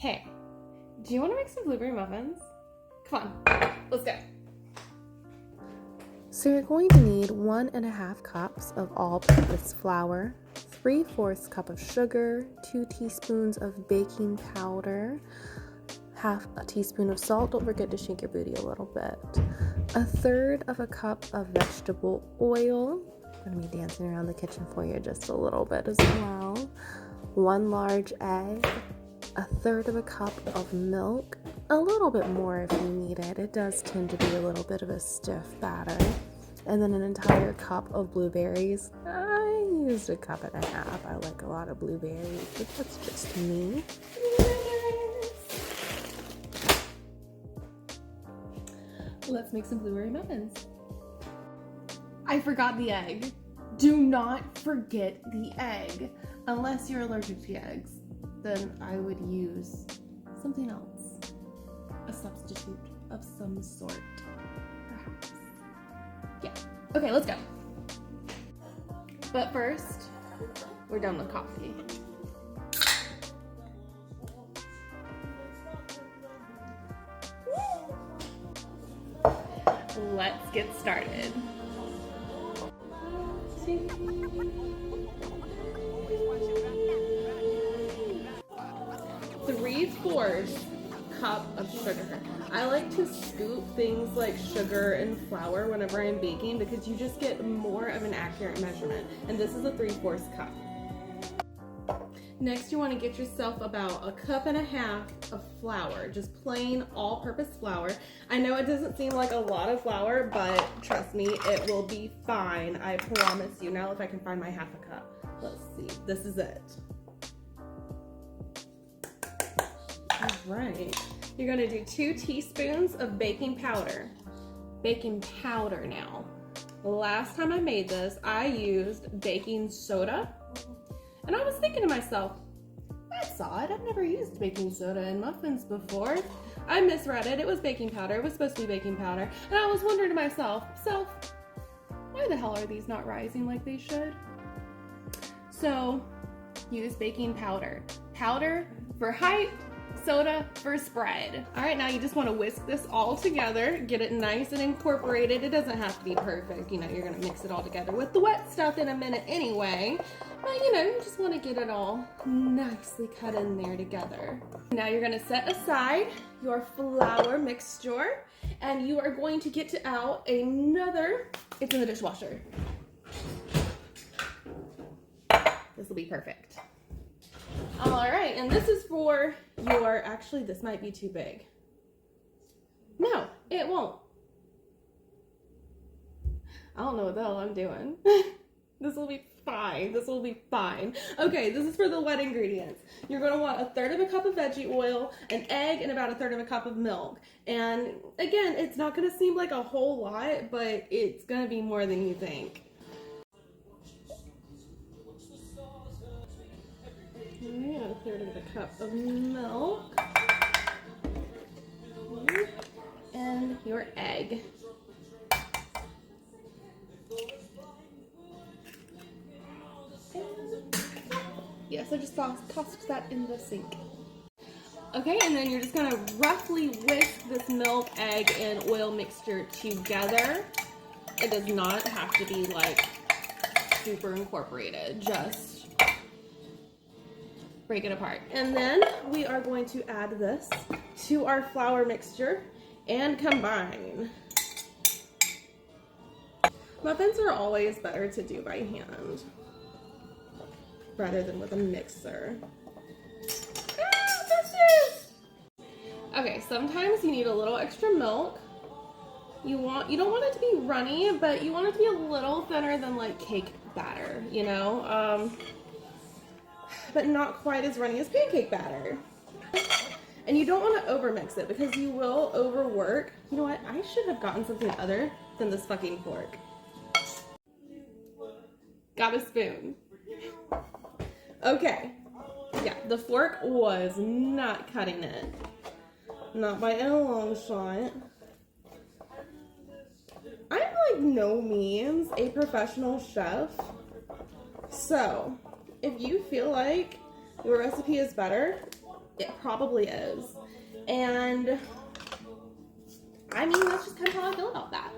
Hey, do you want to make some blueberry muffins? Come on, let's go. So you're going to need 1.5 cups of all-purpose flour, 3/4 cup of sugar, 2 teaspoons of baking powder, half a teaspoon of salt. Don't forget to shake your booty a little bit. 1/3 cup of vegetable oil. I'm going to be dancing around the kitchen for you just a little bit as well. 1 large egg, 1/3 cup of milk, a little bit more if you need it. It does tend to be a little bit of a stiff batter. And then an entire cup of blueberries. I used 1.5 cups. I like a lot of blueberries, but that's just me. Let's make some blueberry muffins. I forgot the egg. Do not forget the egg. Unless you're allergic to eggs, then I would use something else. A substitute of some sort, perhaps. Yeah. Okay, let's go. But first, we're done with coffee. Let's get started. 3/4 cup of sugar. I like to scoop things like sugar and flour whenever I'm baking because you just get more of an accurate measurement. And this is a 3/4 cup. Next, you want to get yourself about 1.5 cups of flour, just plain all-purpose flour. I know it doesn't seem like a lot of flour, but trust me, it will be fine. I promise you. Now if I can find my 1/2 cup. Let's see. This is it. All right. You're going to do 2 teaspoons of baking powder. Baking powder now. The last time I made this, I used baking soda. And I was thinking to myself, that's odd. I've never used baking soda in muffins before. I misread it. It was baking powder. It was supposed to be baking powder. And I was wondering to myself, why the hell are these not rising like they should? So, use baking powder. Powder for height, soda for spread. All right, now you just want to whisk this all together, get it nice and incorporated. It doesn't have to be perfect. You know, you're going to mix it all together with the wet stuff in a minute anyway. But you know, you just want to get it all nicely cut in there together. Now you're going to set aside your flour mixture and you are going to get out another, it's in the dishwasher. This will be perfect. All right, and this is for your, actually this might be too big. No, it won't. I don't know what the hell I'm doing. This will be fine. This will be fine. Okay, this is for the wet ingredients. You're going to want 1/3 cup of veggie oil, an egg, and about 1/3 cup of milk. And again, it's not going to seem like a whole lot, but it's going to be more than you think. And 1/3 cup of milk. And your egg. Yes, I just tossed that in the sink. Okay, and then you're just gonna roughly whisk this milk, egg, and oil mixture together. It does not have to be like super incorporated, just break it apart. And then we are going to add this to our flour mixture and combine. Muffins are always better to do by hand rather than with a mixer. Okay, sometimes you need a little extra milk. You don't want it to be runny, but you want it to be a little thinner than like cake batter, you know? But not quite as runny as pancake batter. And you don't want to overmix it because you will overwork. You know what? I should have gotten something other than this fucking fork. Got a spoon. Okay. Yeah, the fork was not cutting it. Not by a long shot. I'm like no means a professional chef. So, if you feel like your recipe is better, It probably is. And I mean, that's just kind of how I feel about that.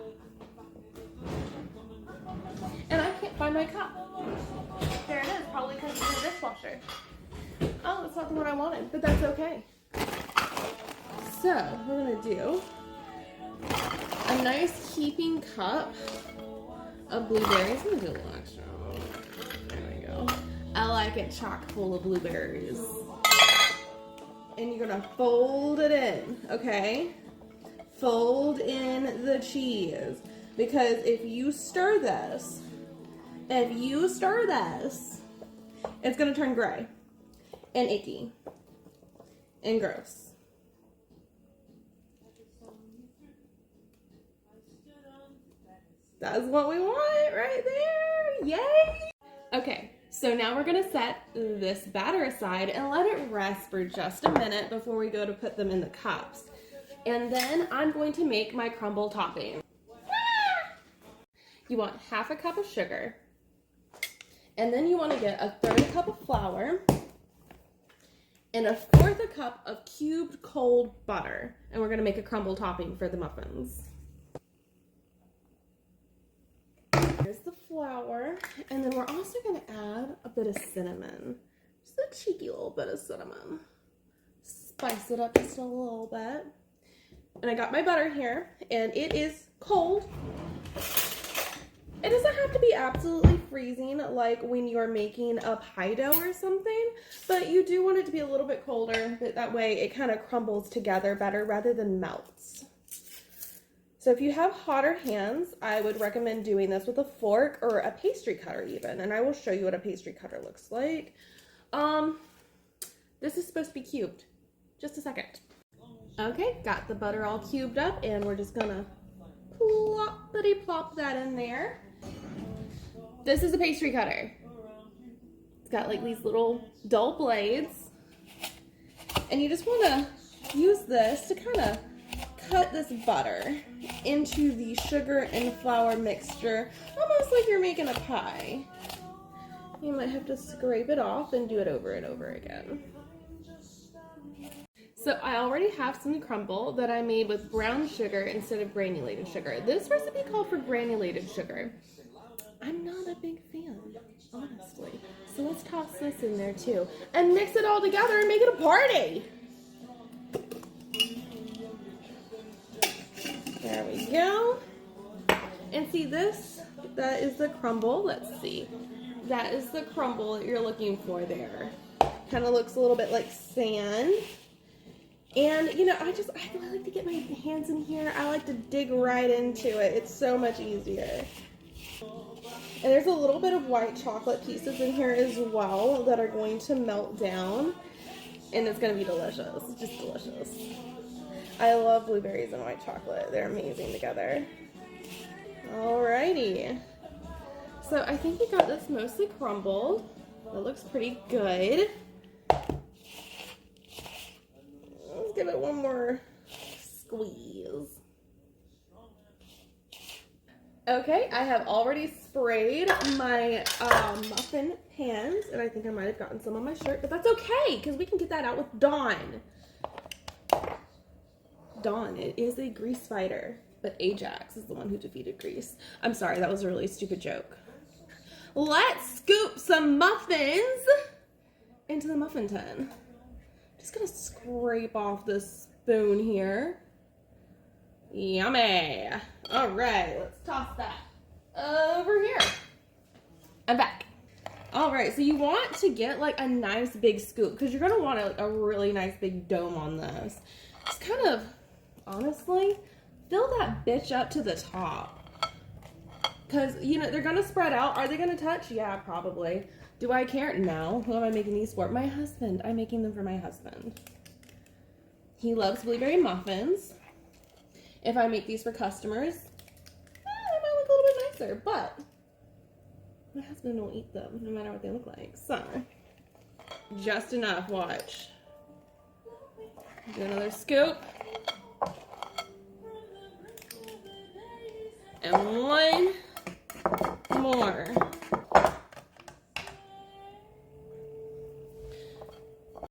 And I can't find my cup. There it is, probably because it's in the dishwasher. Oh, it's not the one I wanted, but that's okay. So, we're gonna do a nice heaping cup of blueberries. I'm gonna do a little extra. There we go. I like it chock full of blueberries. And you're gonna fold it in, okay? Fold in the cheese. Because if you stir this, it's gonna turn gray and icky and gross. That's what we want right there. Yay! Okay, so now we're gonna set this batter aside and let it rest for just a minute before we go to put them in the cups. And then I'm going to make my crumble topping. You want half a cup of sugar. And then you want to get a third a cup of flour and a fourth a cup of cubed cold butter. And we're going to make a crumble topping for the muffins. Here's the flour. And then we're also going to add a bit of cinnamon. Just a cheeky little bit of cinnamon. Spice it up just a little bit. And I got my butter here, and it is cold. It doesn't have to be absolutely freezing like when you're making a pie dough or something, but you do want it to be a little bit colder, but that way it kind of crumbles together better rather than melts. So if you have hotter hands, I would recommend doing this with a fork or a pastry cutter even, and I will show you what a pastry cutter looks like. This is supposed to be cubed. Just a second. Okay, got the butter all cubed up, and we're just gonna ploppity-plop that in there. This is a pastry cutter. It's got like these little dull blades, and you just want to use this to kind of cut this butter into the sugar and flour mixture, almost like you're making a pie. You might have to scrape it off and do it over and over again. So I already have some crumble that I made with brown sugar instead of granulated sugar. This recipe called for granulated sugar. I'm not a big fan, honestly. So let's toss this in there too. And mix it all together and make it a party. There we go. And see this? That is the crumble. Let's see. That is the crumble that you're looking for there. Kind of looks a little bit like sand. And, you know, I like to get my hands in here. I like to dig right into it. It's so much easier. And there's a little bit of white chocolate pieces in here as well that are going to melt down. And it's going to be delicious. It's just delicious. I love blueberries and white chocolate. They're amazing together. Alrighty. So I think we got this mostly crumbled. It looks pretty good. Let's give it one more squeeze. Okay, I have already sprayed my muffin pans, and I think I might have gotten some on my shirt, but that's okay, because we can get that out with Dawn. Dawn, it is a grease fighter, but Ajax is the one who defeated Grease. I'm sorry, that was a really stupid joke. Let's scoop some muffins into the muffin tin. Just gonna scrape off this spoon here. Yummy. All right, let's toss that over here. I'm back. All right, so you want to get like a nice big scoop because you're gonna want a really nice big dome on this. Just kind of, honestly, fill that bitch up to the top. Because, you know, they're gonna spread out. Are they gonna touch? Yeah, probably. Do I care? No. Who am I making these for? My husband. I'm making them for my husband. He loves blueberry muffins. If I make these for customers, they might look a little bit nicer, but my husband will eat them no matter what they look like. So, just enough. Watch. Do another scoop. And one more.